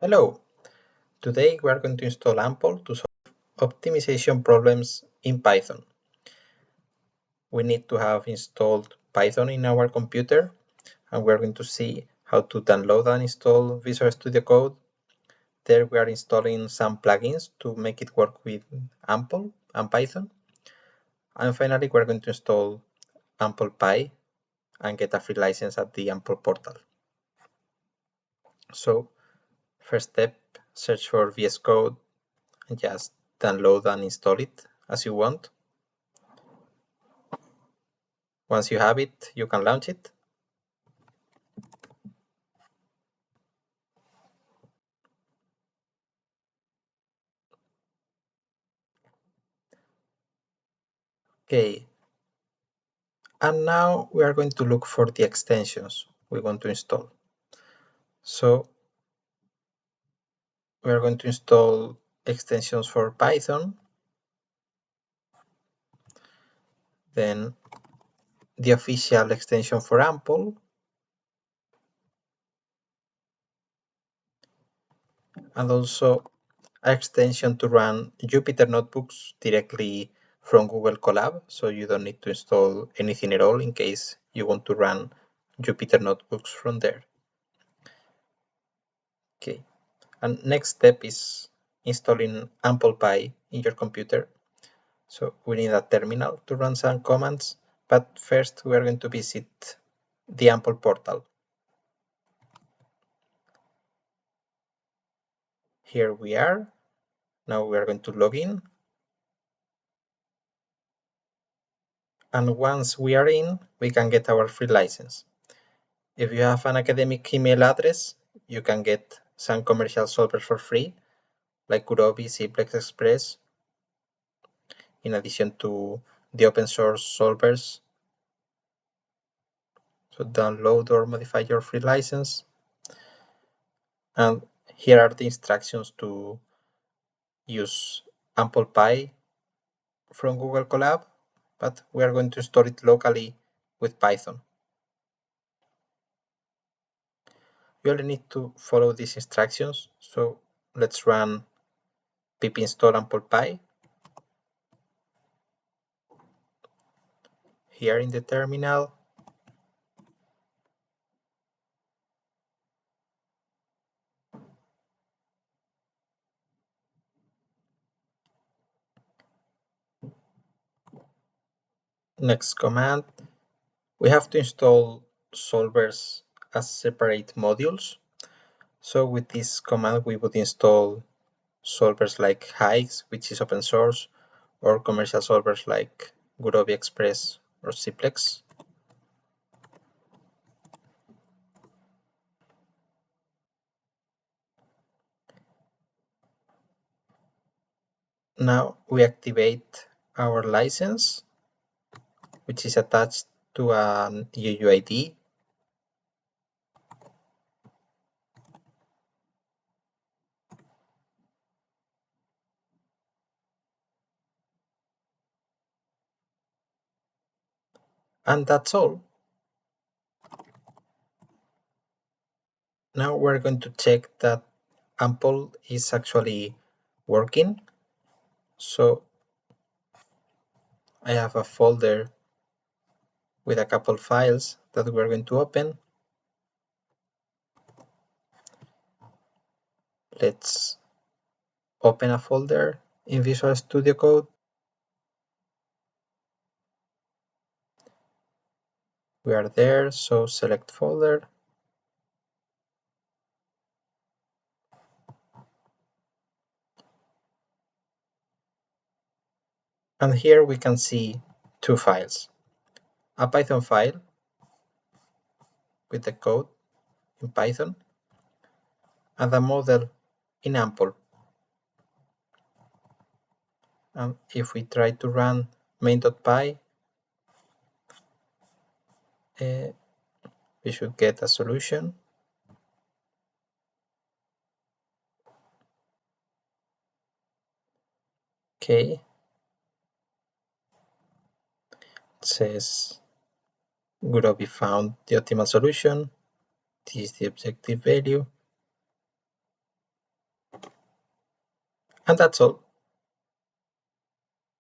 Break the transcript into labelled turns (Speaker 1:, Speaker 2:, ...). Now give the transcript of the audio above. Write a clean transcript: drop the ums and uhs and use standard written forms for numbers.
Speaker 1: Hello, today we are going to install Ample to solve optimization problems in Python. We need to have installed Python in our computer, and we are going to see how to download and install Visual Studio Code. There we are installing some plugins to make it work with Ample and Python. And finally, we are going to install Amplpy and get a free license at the Ample portal. So, first step, search for VS Code and just download and install it as you want. Once you have it, you can launch it. Okay, and now we are going to look for the extensions we want to install. So we are going to install extensions for Python, then the official extension for Ample, and also an extension to run Jupyter notebooks directly from Google Colab, so you don't need to install anything at all in case you want to run Jupyter notebooks from there. Okay, and next step is installing Amplpy in your computer. So we need a terminal to run some commands, but first we are going to visit the Ample portal. Here we are. Now we are going to log in. And once we are in, we can get our free license. If you have an academic email address, you can get some commercial solvers for free, like Gurobi, Simplex Express, in addition to the open source solvers. So download or modify your free license. And here are the instructions to use Amplpy from Google Colab, but we are going to store it locally with Python. You only need to follow these instructions. So let's run pip install Amplpy here in the terminal. Next command, we have to install solvers as separate modules. So with this command, we would install solvers like Hikes, which is open source, or commercial solvers like Gurobi Express or Simplex. Now we activate our license, which is attached to an UUID. And that's all. Now we're going to check that Ample is actually working. So I have a folder with a couple files that we're going to open. Let's open a folder in Visual Studio Code. We are there, so select folder. And here we can see two files. A Python file with the code in Python and a model in Ample. And if we try to run main.py, we should get a solution. Okay. It says Gurobi found the optimal solution. This is the objective value. And that's all.